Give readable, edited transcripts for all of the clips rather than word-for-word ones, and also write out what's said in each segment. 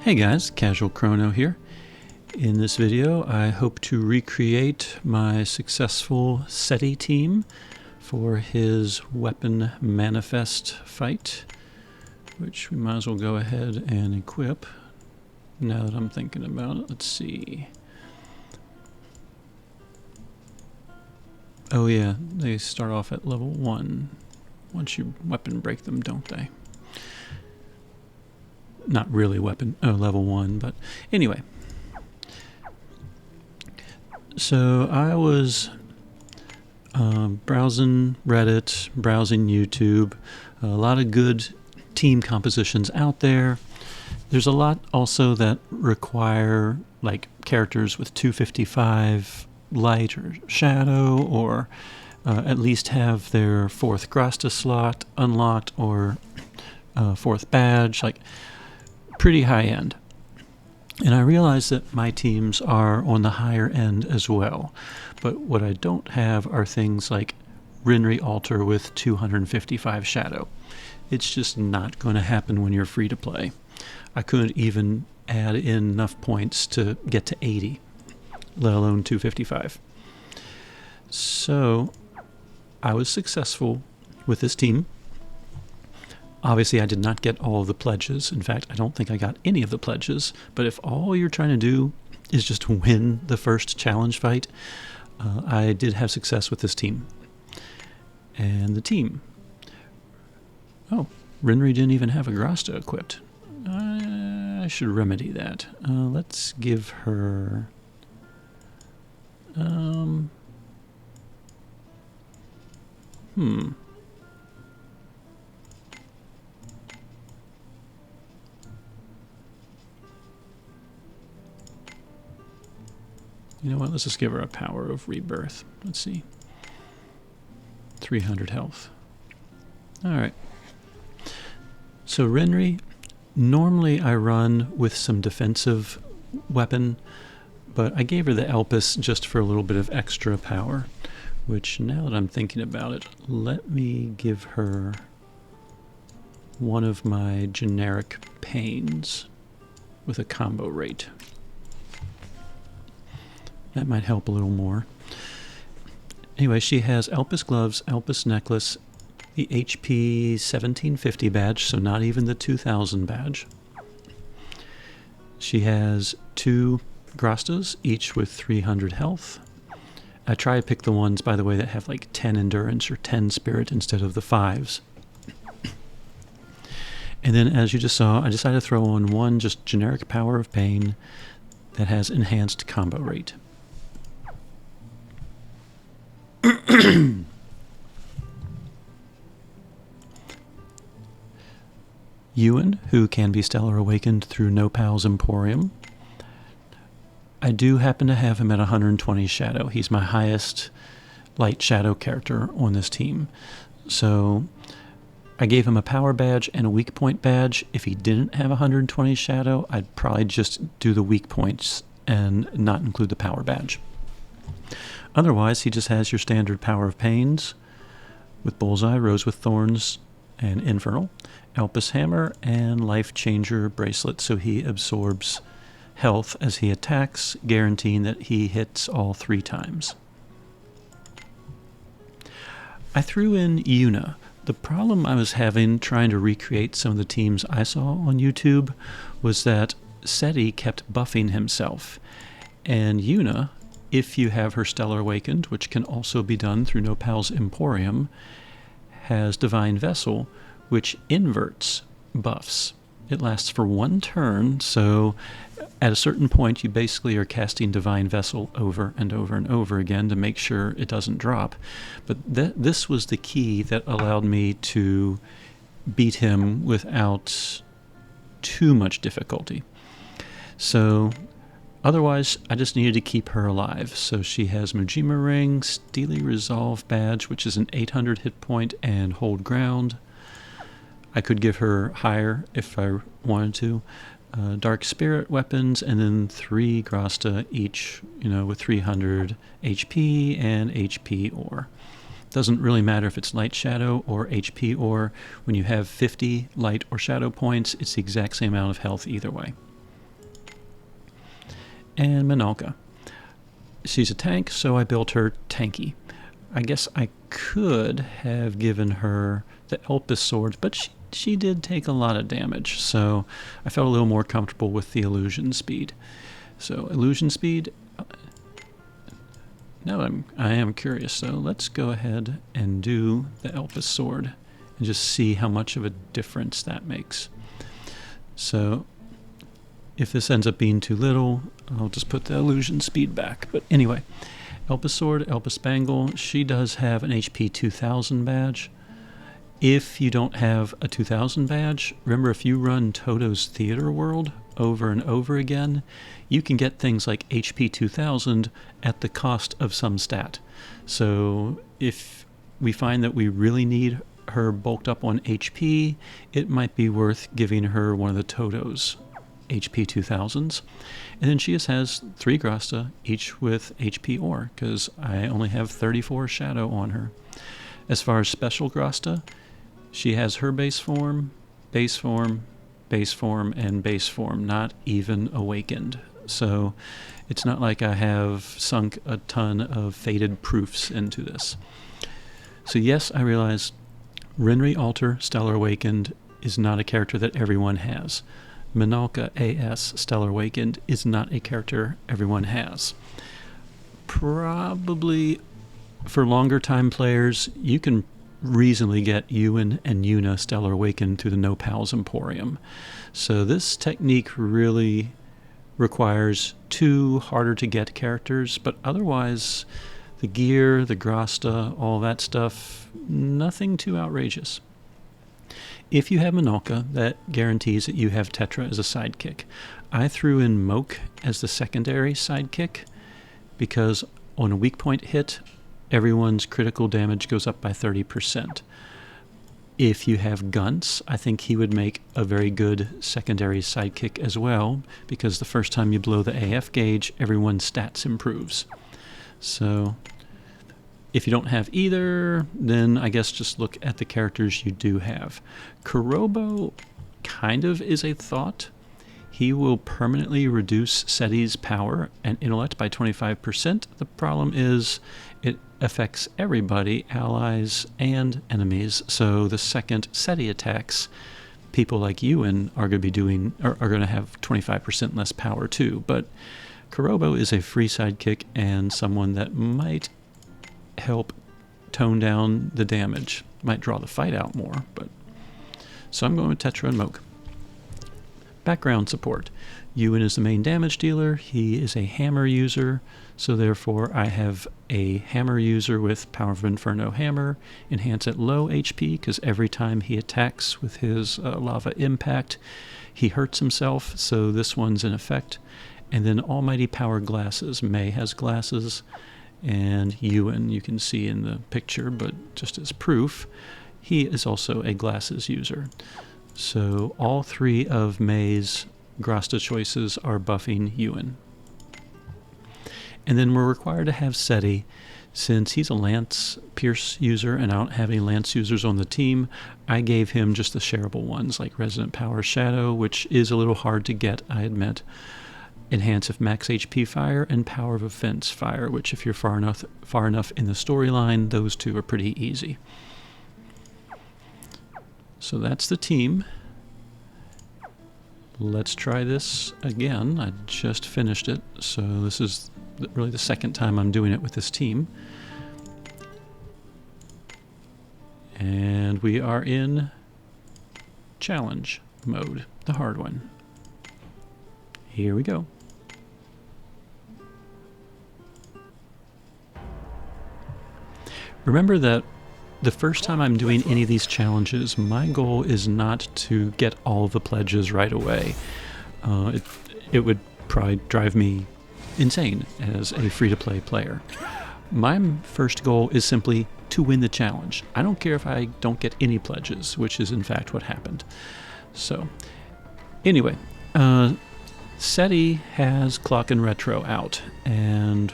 Hey guys, Casual Chrono here. In this video I hope to recreate my successful Cetie team for his weapon manifest fight, which we might as well go ahead and equip now that I'm thinking about it. Let's see. Oh yeah, they start off at level 1 once you weapon break them, don't they? Not really level 1, but anyway. So I was browsing Reddit, browsing YouTube, a lot of good team compositions out there. There's a lot also that require like characters with 255 light or shadow, or at least have their 4th Grasta slot unlocked, or 4th badge, like pretty high end. And I realize that my teams are on the higher end as well. But what I don't have are things like Rinri Altar with 255 shadow. It's just not going to happen when you're free to play. I couldn't even add in enough points to get to 80, let alone 255. So I was successful with this team. Obviously, I did not get all of the pledges. In fact, I don't think I got any of the pledges. But if all you're trying to do is just win the first challenge fight, I did have success with this team. And the team. Oh, Rinri didn't even have a Grasta equipped. I should remedy that. Let's give her... You know what, let's just give her a power of rebirth. Let's see. 300 health. Alright. So Rinri, normally I run with some defensive weapon, but I gave her the Elpis just for a little bit of extra power, which now that I'm thinking about it, let me give her one of my generic pains with a combo rate. That might help a little more. Anyway, she has Elpis gloves, Elpis necklace, the HP 1750 badge, so not even the 2000 badge. She has 2 Grastas, each with 300 health. I try to pick the ones, by the way, that have like 10 endurance or 10 spirit instead of the 5s. And then, as you just saw, I decided to throw on one just generic power of pain that has enhanced combo rate. Yuna, who can be Stellar Awakened through Nopal's Emporium. I do happen to have him at 120 shadow. He's my highest light shadow character on this team. So I gave him a power badge and a weak point badge. If he didn't have 120 shadow, I'd probably just do the weak points and not include the power badge. Otherwise, he just has your standard power of pains with Bullseye, Rose with Thorns, and Infernal, Elpis Hammer, and Life Changer Bracelet, so he absorbs health as he attacks, guaranteeing that he hits all 3 times. I threw in Yuna. The problem I was having trying to recreate some of the teams I saw on YouTube was that Cetie kept buffing himself, and Yuna, if you have her Stellar Awakened, which can also be done through Nopal's Emporium, has Divine Vessel, which inverts buffs. It lasts for 1 turn, so at a certain point you basically are casting Divine Vessel over and over and over again to make sure it doesn't drop. But this was the key that allowed me to beat him without too much difficulty. So otherwise, I just needed to keep her alive. So she has Mujima Ring, Steely Resolve Badge, which is an 800 hit point, and Hold Ground. I could give her higher if I wanted to. Dark Spirit weapons, and then 3 Grasta each, with 300 HP and HP ore. Doesn't really matter if it's light shadow or HP ore. When you have 50 light or shadow points, it's the exact same amount of health either way. and Minolka. She's a tank, so I built her tanky. I guess I could have given her the Elpis sword, but she did take a lot of damage, so I felt a little more comfortable with the illusion speed. So illusion speed. Now I am curious, so let's go ahead and do the Elpis sword and just see how much of a difference that makes. So if this ends up being too little, I'll just put the illusion speed back. But anyway, Elpis sword, Elpis bangle, she does have an HP 2000 badge. If you don't have a 2000 badge, remember if you run Toto's Theater World over and over again, you can get things like HP 2000 at the cost of some stat. So if we find that we really need her bulked up on HP, it might be worth giving her one of the Toto's HP 2000s. And then she just has 3 Grasta, each with HP Ore, because I only have 34 Shadow on her. As far as special Grasta, she has her base form, base form, base form, and base form, not even awakened. So it's not like I have sunk a ton of faded proofs into this. So yes, I realize Renri Alter Stellar Awakened is not a character that everyone has. Minolka AS Stellar Awakened is not a character everyone has. Probably for longer time players, you can reasonably get Ewan and Yuna Stellar Awakened through the No Pals Emporium. So this technique really requires 2 harder to get characters, but otherwise the gear, the Grasta, all that stuff, nothing too outrageous. If you have Minolka, that guarantees that you have Tetra as a sidekick. I threw in Moke as the secondary sidekick because on a weak point hit, everyone's critical damage goes up by 30%. If you have Gunts, I think he would make a very good secondary sidekick as well, because the first time you blow the AF gauge, everyone's stats improves. So if you don't have either, then I guess just look at the characters you do have. Kurobo kind of is a thought. He will permanently reduce Cetie's power and intellect by 25%. The problem is it affects everybody, allies and enemies. So the second Cetie attacks, people like Ewan are going to have 25% less power too. But Kurobo is a free sidekick and someone that might help tone down the damage. Might draw the fight out more, but so I'm going with Tetra and Moke. Background support. Ewan is the main damage dealer. He is a hammer user, so therefore I have a hammer user with Power of Inferno hammer, enhance at low HP, because every time he attacks with his lava impact, he hurts himself, so this one's in effect. And then Almighty Power glasses. May has glasses, and Ewan you can see in the picture, but just as proof, he is also a glasses user. So all 3 of May's Grasta choices are buffing Ewan. And then we're required to have Cetie. Since he's a Lance Pierce user and I don't have any Lance users on the team, I gave him just the shareable ones like Resonant Power Shadow, which is a little hard to get, I admit. Enhance of Max HP Fire and Power of Offense Fire, which if you're far enough in the storyline, those 2 are pretty easy. So that's the team. Let's try this again. I just finished it, so this is really the second time I'm doing it with this team. And we are in challenge mode, the hard one. Here we go. Remember that the first time I'm doing any of these challenges, my goal is not to get all of the pledges right away. It would probably drive me insane as a free-to-play player. My first goal is simply to win the challenge. I don't care if I don't get any pledges, which is in fact what happened. So, anyway, Cetie has Clock and Retro out, and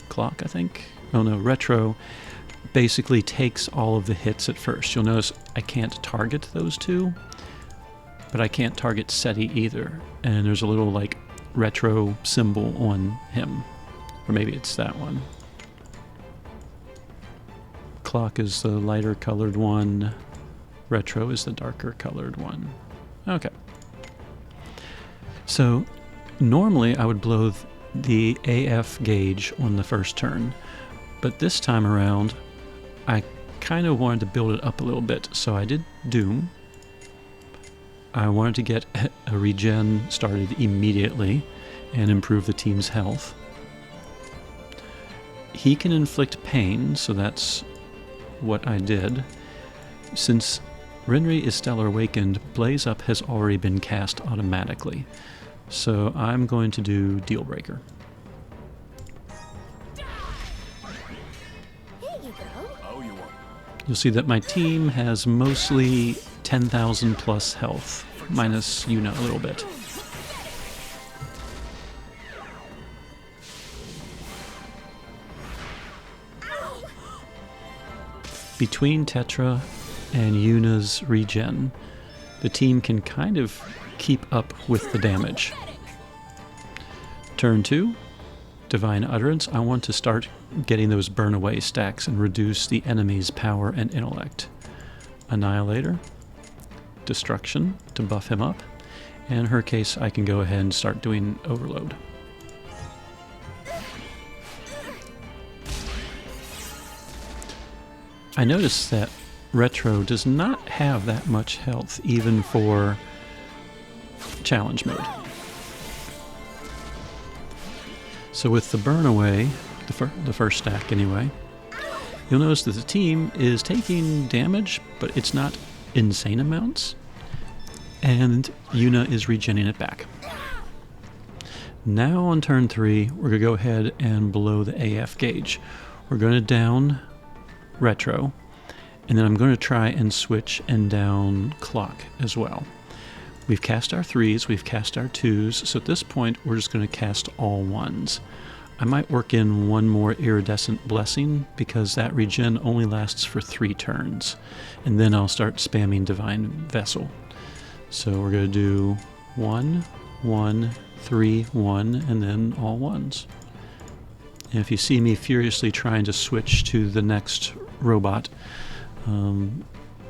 Clock, I think? Oh no, Retro basically takes all of the hits at first. You'll notice I can't target those 2, but I can't target Cetie either. And there's a little like retro symbol on him. Or maybe it's that one. Clock is the lighter colored one. Retro is the darker colored one. Okay. So normally I would blow the AF gauge on the first turn, but this time around I kind of wanted to build it up a little bit, so I did Doom. I wanted to get a regen started immediately and improve the team's health. He can inflict pain, so that's what I did. Since Renri is Stellar Awakened, Blaze Up has already been cast automatically. So I'm going to do Deal Breaker. You'll see that my team has mostly 10,000 plus health, minus Yuna a little bit. Between Tetra and Yuna's regen, the team can kind of keep up with the damage. Turn 2, Divine Utterance. I want to start getting those burn away stacks and reduce the enemy's power and intellect. Annihilator, Destruction to buff him up. And in her case, I can go ahead and start doing Overload. I noticed that Retro does not have that much health, even for challenge mode. So with the burn away, the first stack anyway, you'll notice that the team is taking damage, but it's not insane amounts, and Yuna is regenning it back. Now on turn 3, we're going to go ahead and blow the AF gauge. We're going to down Retro, and then I'm going to try and switch and down Clock as well. We've cast our 3s, we've cast our 2s, so at this point we're just going to cast all 1s. I might work in one more Iridescent Blessing because that regen only lasts for 3 turns, and then I'll start spamming Divine Vessel. So we're going to do 1, 1, 3, 1, and then all 1s. And if you see me furiously trying to switch to the next robot, you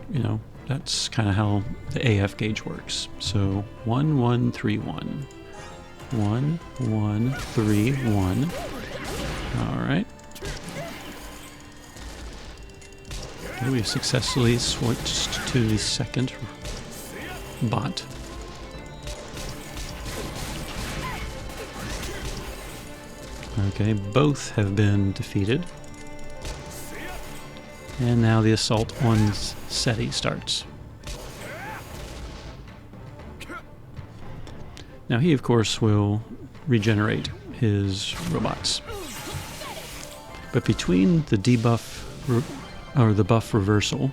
know, that's kind of how the AF gauge works. So 1, 1, 3, 1. 1, 1, 3, 1. Alright. Okay, we've successfully switched to the second bot. Okay, both have been defeated. And now the assault on Cetie starts. Now he, of course, will regenerate his robots. But between the debuff, or the buff reversal,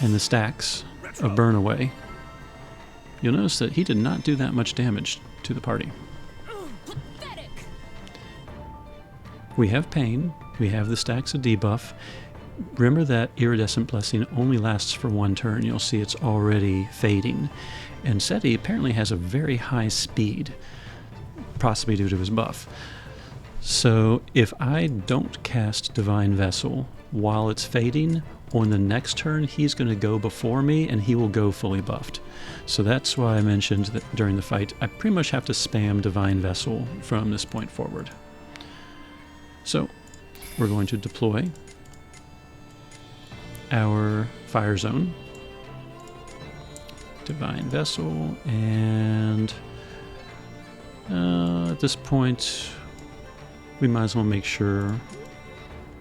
and the stacks of burn away, you'll notice that he did not do that much damage to the party. We have pain, we have the stacks of debuff. Remember that Iridescent Blessing only lasts for 1 turn. You'll see it's already fading. And Cetie apparently has a very high speed, possibly due to his buff. So if I don't cast Divine Vessel while it's fading, on the next turn he's going to go before me and he will go fully buffed. So that's why I mentioned that during the fight I pretty much have to spam Divine Vessel from this point forward. So we're going to deploy our Fire Zone, Divine Vessel, and at this point we might as well make sure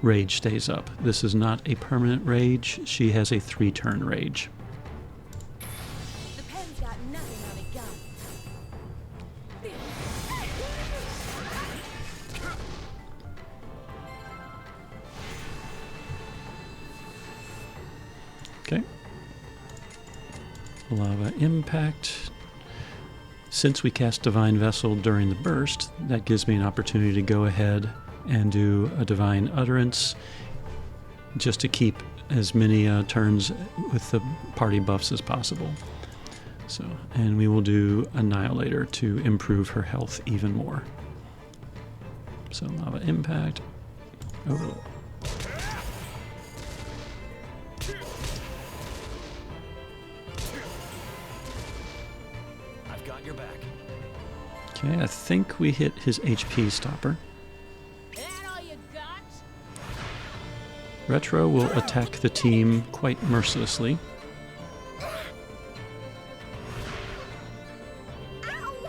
Rage stays up. This is not a permanent rage, she has a 3-turn rage. The pen's got nothing on a gun. Okay. Lava Impact. Since we cast Divine Vessel during the burst, that gives me an opportunity to go ahead and do a Divine Utterance just to keep as many turns with the party buffs as possible. So, and we will do Annihilator to improve her health even more. So Lava Impact, Overload. I've got your back. Okay, I think we hit his HP stopper. That all you got? Retro will attack the team quite mercilessly. Ow!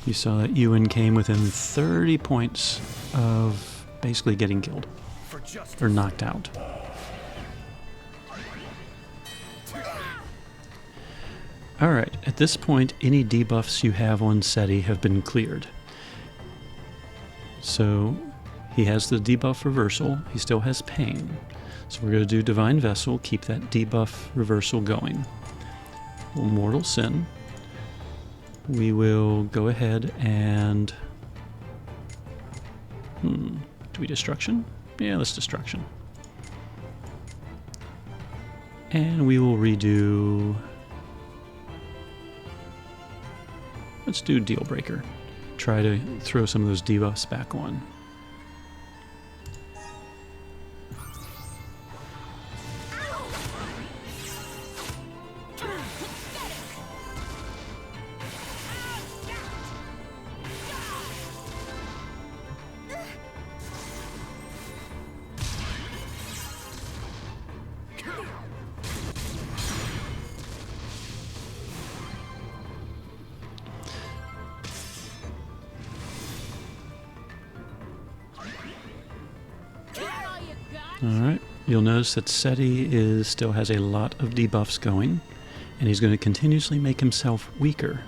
You saw that Yuna came within 30 points of basically getting killed For justice. or knocked out. Alright, at this point, any debuffs you have on Cetie have been cleared. So, he has the debuff reversal, he still has pain. So we're going to do Divine Vessel, keep that debuff reversal going. Mortal Sin. We will go ahead and... do we Destruction? Yeah, let's Destruction. And we will redo... Let's do Deal Breaker. Try to throw some of those debuffs back on. That all you got? Alright, you'll notice that Cetie still has a lot of debuffs going, and he's going to continuously make himself weaker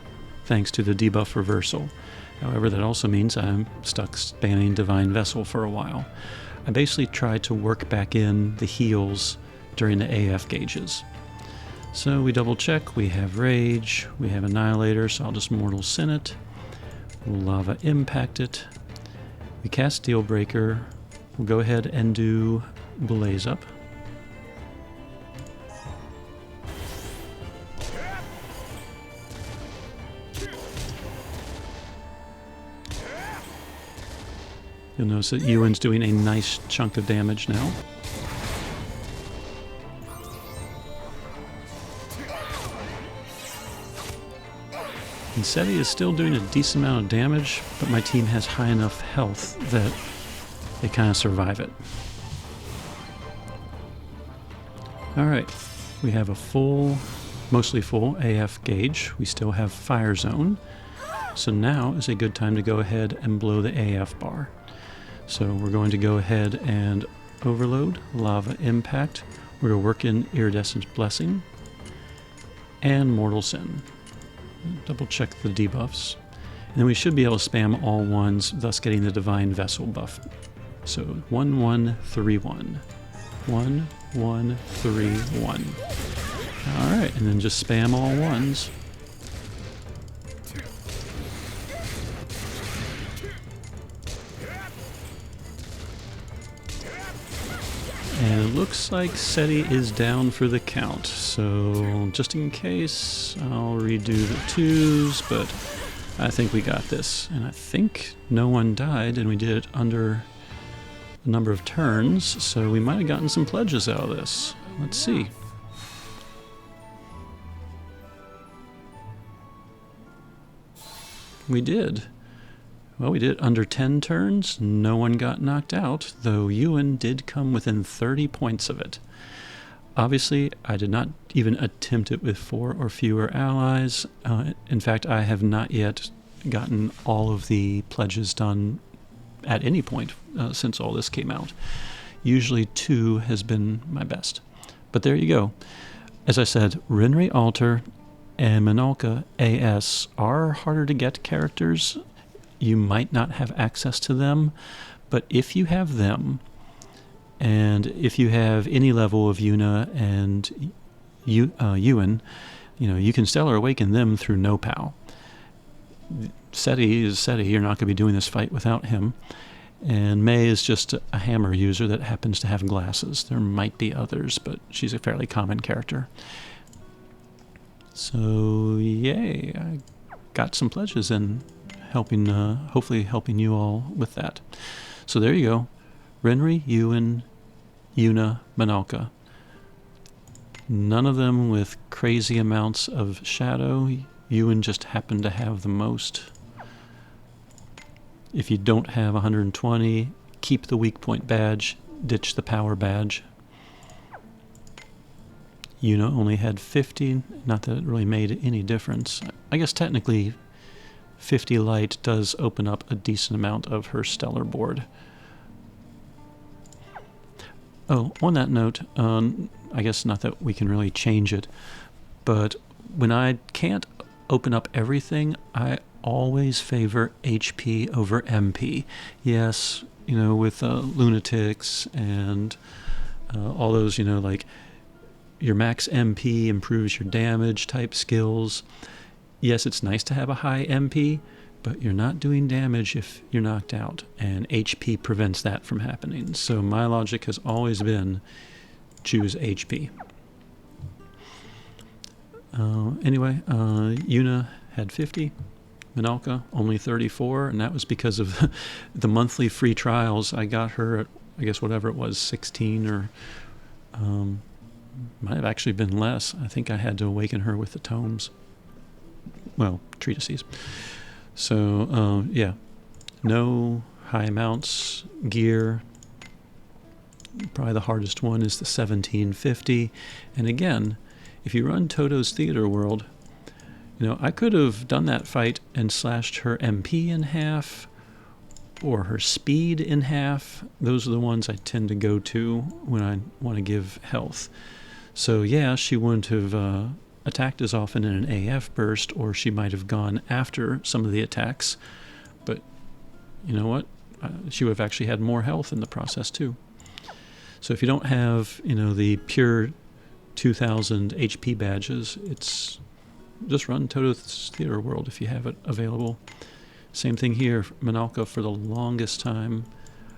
thanks to the debuff reversal. However, that also means I'm stuck spamming Divine Vessel for a while. I basically tried to work back in the heals during the AF gauges. So we double check, we have Rage, we have Annihilator, so I'll just Mortal Sin it. We'll Lava Impact it. We cast Deal Breaker. We'll go ahead and do Blaze Up. You'll notice that Yuna's doing a nice chunk of damage now. And Cetie is still doing a decent amount of damage, but my team has high enough health that they kind of survive it. Alright, we have a full, mostly full AF gauge. We still have Fire Zone. So now is a good time to go ahead and blow the AF bar. So we're going to go ahead and Overload, Lava Impact. We're going to work in Iridescent Blessing and Mortal Sin. Double check the debuffs. And then we should be able to spam all ones, thus getting the Divine Vessel buff. So 1 1 3 1. 1 1 3 1. Alright, and then just spam all ones. And it looks like Cetie is down for the count, so just in case, I'll redo the 2s, but I think we got this. And I think no one died, and we did it under a number of turns, so we might have gotten some pledges out of this. Let's see. We did. Well, we did it under 10 turns. No one got knocked out, though Yuna did come within 30 points of it. Obviously, I did not even attempt it with 4 or fewer allies. In fact, I have not yet gotten all of the pledges done at any point since all this came out. Usually 2 has been my best. But there you go. As I said, Rinri Alter and Minolka AS are harder to get characters. You might not have access to them, but if you have them, and if you have any level of Yuna and Yuna, you can Stellar Awaken them through No-Pow. Cetie is Cetie. You're not going to be doing this fight without him. And May is just a hammer user that happens to have glasses. There might be others, but she's a fairly common character. So, yay. I got some pledges and hopefully helping you all with that. So there you go. Renri, Ewan, Yuna, Manalka. None of them with crazy amounts of shadow. Ewan just happened to have the most. If you don't have 120, keep the weak point badge, ditch the power badge. Yuna only had 50, not that it really made any difference. I guess technically 50 light does open up a decent amount of her stellar board. Oh, on that note, I guess not that we can really change it, but when I can't open up everything, I always favor HP over MP. Yes, with lunatics and all those, like your max MP improves your damage type skills. Yes, it's nice to have a high MP, but you're not doing damage if you're knocked out, and HP prevents that from happening. So my logic has always been choose HP. Anyway, Yuna had 50. Manalka only 34, and that was because of the monthly free trials. I got her at, I guess, whatever it was, 16, or might have actually been less. I think I had to awaken her with the tomes. Well, treatises. So, yeah. No high amounts, gear. Probably the hardest one is the 1750. And again, if you run Toto's Theater World, I could have done that fight and slashed her MP in half or her speed in half. Those are the ones I tend to go to when I want to give health. So yeah, she wouldn't have attacked as often in an AF burst, or she might have gone after some of the attacks. But you know what? She would have actually had more health in the process too. So if you don't have, the pure 2000 HP badges, it's just run Toto's Theater World if you have it available. Same thing here. Manalka, for the longest time,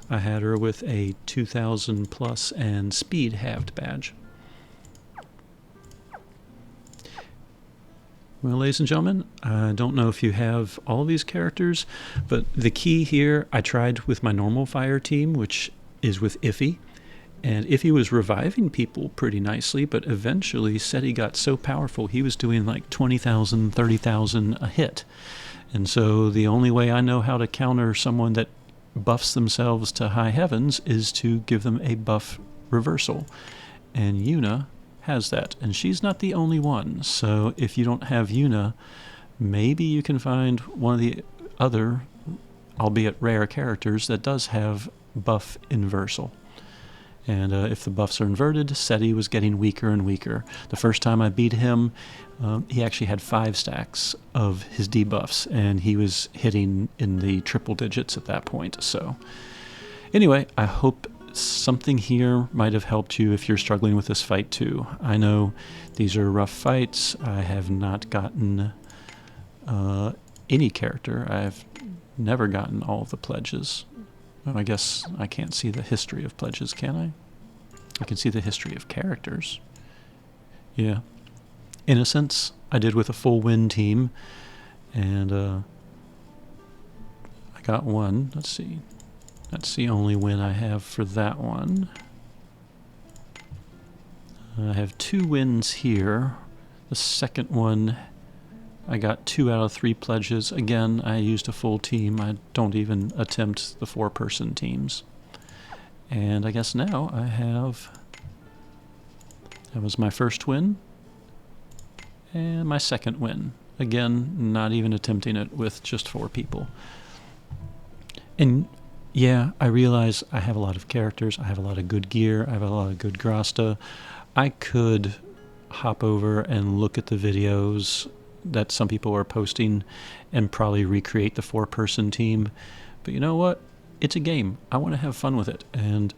I had her with a 2000 plus and speed halved badge. Well, ladies and gentlemen, I don't know if you have all these characters, but the key here, I tried with my normal fire team, which is with Iffy. And Iffy was reviving people pretty nicely, but eventually Cetie got so powerful, he was doing like 20,000, 30,000 a hit. And so the only way I know how to counter someone that buffs themselves to high heavens is to give them a buff reversal. And Yuna has that, and she's not the only one. So if you don't have Yuna, maybe you can find one of the other, albeit rare characters that does have buff inversal. And if the buffs are inverted, Cetie was getting weaker and weaker. The first time I beat him, he actually had 5 stacks of his debuffs, and he was hitting in the triple digits at that point. So anyway, I hope something here might have helped you if you're struggling with this fight too. I know these are rough fights. I have not gotten any character. I've never gotten all of the pledges. Well, I guess I can't see the history of pledges, can I? I can see the history of characters. Yeah. Innocence, I did with a full win team, and I got one. Let's see. That's the only win I have for that one. I have 2 wins here. The second one, I got 2 out of 3 pledges. Again, I used a full team. I don't even attempt the 4-person teams. And I guess now I have... That was my first win. And my second win. Again, not even attempting it with just 4 people. And yeah, I realize I have a lot of characters. I have a lot of good gear. I have a lot of good Grasta. I could hop over and look at the videos that some people are posting and probably recreate the 4-person team. But you know what? It's a game. I want to have fun with it. And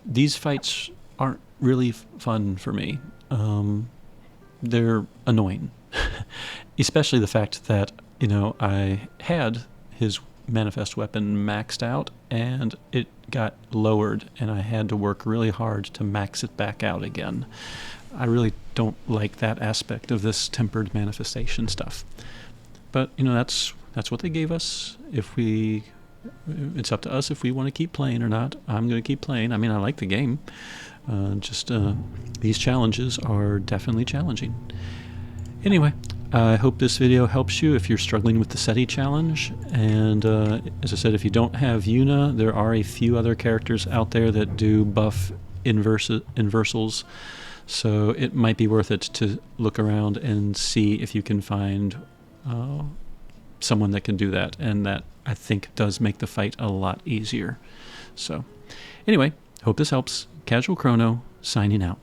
these fights aren't really fun for me. They're annoying. Especially the fact that you know, I had his manifest weapon maxed out, and it got lowered, and I had to work really hard to max it back out again. I really don't like that aspect of this tempered manifestation stuff. But, you know, that's what they gave us. It's up to us if we want to keep playing or not. I'm going to keep playing. I mean, I like the game. These challenges are definitely challenging. Anyway, I hope this video helps you if you're struggling with the Cetie challenge. And as I said, if you don't have Yuna, there are a few other characters out there that do buff inversals. So it might be worth it to look around and see if you can find someone that can do that. And that, I think, does make the fight a lot easier. So anyway, hope this helps. Casual Crono, signing out.